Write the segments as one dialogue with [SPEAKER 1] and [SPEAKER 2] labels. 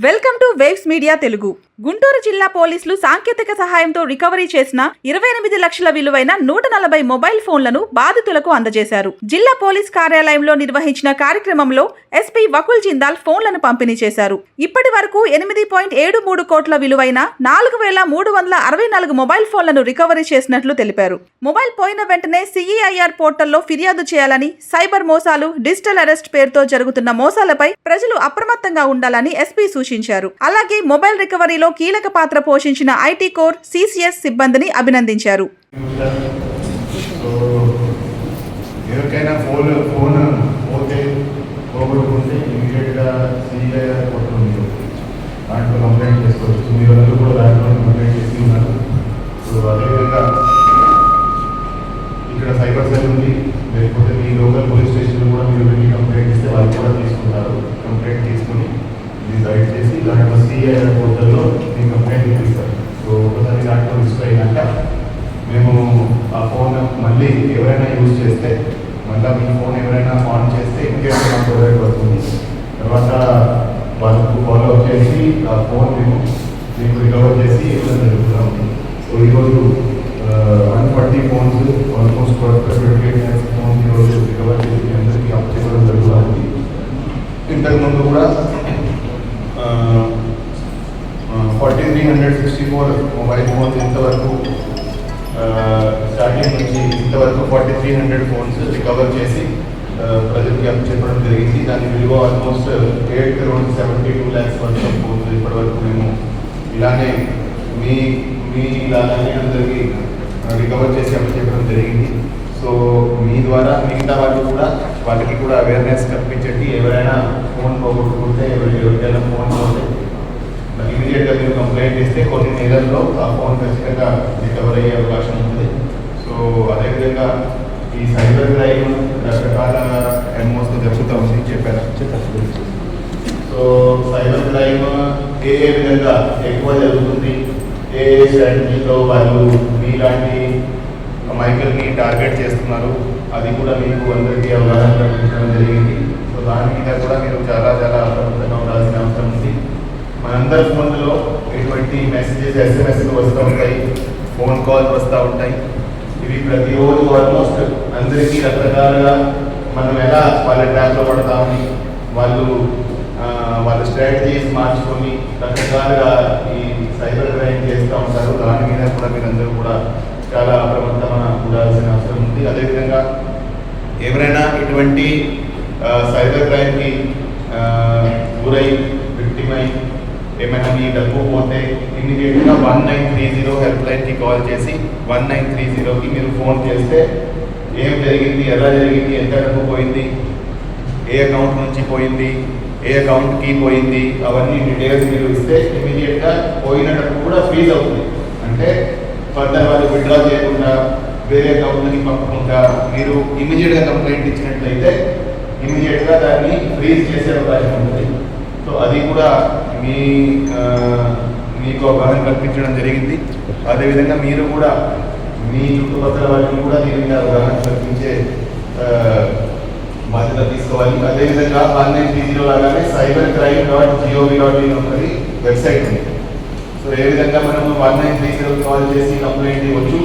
[SPEAKER 1] Welcome to waves media Telugu. Guntur జిల్లా పోలీసులు సాంకేతిక సహాయంతో రికవరీ చేసిన 28 లక్షల విలువైన 140 మొబైల్ ఫోన్లను బాధితులకు అందజేశారు. జిల్లా పోలీస్ కార్యాలయంలో నిర్వహించిన కార్యక్రమంలో ఎస్పీ వకుల్ జిందాల్ ఫోన్లను పంపిణీ చేశారు. ఇప్పటి వరకు 8.73 కోట్ల విలువైన 4364 మొబైల్ ఫోన్లను రికవరీ చేసినట్లు తెలిపారు. మొబైల్ పోయిన వెంటనే CEIR పోర్టల్లో ఫిర్యాదు చేయాలని, సైబర్ మోసాలు, డిజిటల్ అరెస్ట్ పేరుతో జరుగుతున్న మోసాలపై ప్రజలు అప్రమత్తంగా ఉండాలని ఎస్పీ సూచించారు. అలాగే మొబైల్ రికవరీలో కీలక పాత్ర పోషించిన ఐటీ కోర్, CCS సిబ్బందిని అభినందించారు.
[SPEAKER 2] ఇక్కడ సైబర్ సెల్ ఉంది, లేకపోతే మీ లోకల్ పోలీస్ స్టేషన్లో కూడా మీరు వెళ్ళి కంప్లైంట్ ఇస్తే వాళ్ళు కూడా తీసుకుంటారు. కంప్లైంట్ తీసుకుని ఇది గైడ్ చేసి దాంట్లో CEIR పోర్టల్లో మీ కంప్లైంట్ ఇస్తారు. సో ఒకసారి దాంట్లో రిజిస్టర్ అయినాక మేము ఆ ఫోన్ మళ్ళీ ఎవరైనా యూజ్ చేస్తే, మళ్ళీ మీ ఫోన్ ఎవరైనా ఆన్ చేస్తే ఇమీడియట్గా మాకు ప్రొవైడ్ అవుతుంది. తర్వాత వాళ్ళకు ఫాలో అప్ చేసి ఆ ఫోన్ మేము మీకు రికవర్ చేసి ఇవ్వడం జరుగుతూ ఉంది. సో ఈరోజు 140 ఫోన్స్, ఆల్మోస్ట్ 28 lakhs ఫోన్స్ ఈరోజు రికవర్ చేసి అందరికీ అప్ చేయడం జరుగుతూ ఉంది. ఇంతకుముందు కూడా 4364 మొబైల్ ఫోన్స్ ఇంతవరకు స్టార్టింగ్ నుంచి ఇంతవరకు 4300 ఫోన్స్ రికవర్ చేసి ప్రజలకి అప్ చెప్పడం జరిగింది. దాని విలువ almost 8.72 lakhs worth of phones ఇప్పటివరకు మేము ఇలానే మీ ఇలానే అందరికీ రికవర్ చేసి అప్ చెప్పడం జరిగింది. సో మీ ద్వారా మిగతా వాళ్ళు కూడా వాళ్ళకి కూడా అవేర్నెస్ కల్పించండి. ఎవరైనా ఫోన్ పోగొట్టుకుంటే, ఎవరికైనా ఫోన్ పోతే ఇమీడియట్గా మీరు కంప్లైంట్ ఇస్తే కొన్ని నెలల్లో ఆ ఫోన్ ఖచ్చితంగా రికవర్ అయ్యే అవకాశం ఉంటుంది. సో అదేవిధంగా ఈ సైబర్ క్రైమ్ రకరకాల MOస్తో జరుగుతూ ఉంది చెప్పాను. సో సైబర్ క్రైమ్ ఏ విధంగా ఎక్కువ జరుగుతుంది, ఏ స్ట్రాటజీతో వాళ్ళు మీలాంటి మైకల్ని టార్గెట్ చేస్తున్నారు, అది కూడా మీకు అందరికీ అవగాహన కల్పించడం జరిగింది. సో దాని మీద కూడా మీరు చాలా అప్రమత్తంగా ఉండాల్సిన అవసరం ఉంది. మనందరి ఫోన్లో ఎటువంటి మెసేజెస్, SMS వస్తూ ఉంటాయి, ఫోన్ కాల్స్ వస్తూ ఉంటాయి. ఇవి ప్రతిరోజు ఆల్మోస్ట్ అందరికీ రకరకాలుగా మనం ఎలా వాళ్ళ ట్రాప్లో పడతామని వాళ్ళ స్ట్రాటజీస్ మార్చుకొని రకరకాలుగా ఈ సైబర్ క్రైమ్ చేస్తూ ఉంటారు. దాని మీద కూడా మీరందరూ కూడా చాలా అప్రమత్తంగా ఉండాల్సిన అవసరం ఉంది. అదేవిధంగా ఎవరైనా ఇటువంటి సైబర్ క్రైమ్కి గురై విక్టిమ్ అయి ఏమైనా మీ డబ్బు పోతే ఇమీడియట్గా 1930 హెల్ప్ లైన్కి కాల్ చేసి 1930కి మీరు ఫోన్ చేస్తే ఏం జరిగింది, ఎలా జరిగింది, ఎంత డబ్బు పోయింది, ఏ అకౌంట్ నుంచి పోయింది, ఏ అకౌంట్కి పోయింది, అవన్నీ డీటెయిల్స్ మీరు ఇస్తే ఇమీడియట్గా పోయిన డబ్బు కూడా ఫ్రీజ్ అవుతుంది. అంటే ఫర్దర్ వాళ్ళు విత్డ్రా చేయకుండా వేరే అకౌంట్కి పంపకుండా మీరు ఇమీడియట్గా కంప్లైంట్ ఇచ్చినట్లయితే ఇమీడియట్గా దాన్ని ఫ్రీజ్ చేసే అవకాశం ఉంటుంది. సో అది కూడా మీకు అవగాహన కల్పించడం జరిగింది. అదేవిధంగా మీరు కూడా మీ చుట్టుపక్కల వాళ్ళని కూడా దీని మీద అవగాహన కల్పించే బాధ్యత తీసుకోవాలి. అదేవిధంగా 1930 లాగానే cybercrime.gov.in అనేది వెబ్సైట్ ఉంది. సో ఏ విధంగా మనము 1930 కాల్ చేసి కంప్లైంట్ ఇవ్వచ్చు,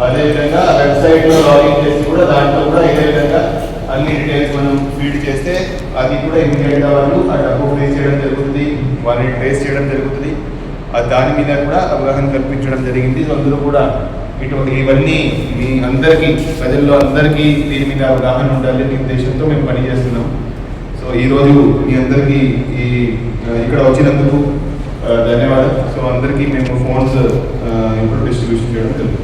[SPEAKER 2] అదేవిధంగా ఆ వెబ్సైట్లో లాగిన్ చేసి కూడా దాంట్లో కూడా ఇదే విధంగా అన్ని డీటెయిల్స్ మనం ఫీడ్ చేస్తే అది కూడా ఇమీడియట్గా వాళ్ళు ఆ డబ్బు ఫ్రీజ్ చేయడం జరుగుతుంది, వాళ్ళని ట్రేస్ చేయడం జరుగుతుంది. దాని మీద కూడా అవగాహన కల్పించడం జరిగింది. సో అందరూ కూడా ఇవన్నీ మీ అందరికీ, ప్రజల్లో అందరికీ దీని మీద అవగాహన ఉండాలి అనే ఉద్దేశంతో మేము పనిచేస్తున్నాం. సో ఈరోజు మీ అందరికీ ఇక్కడ వచ్చినందుకు ధన్యవాదాలు. సో అందరికీ మేము ఫోన్స్ ఇప్పుడు డిస్ట్రిబ్యూషన్ చేయడం జరుగుతుంది.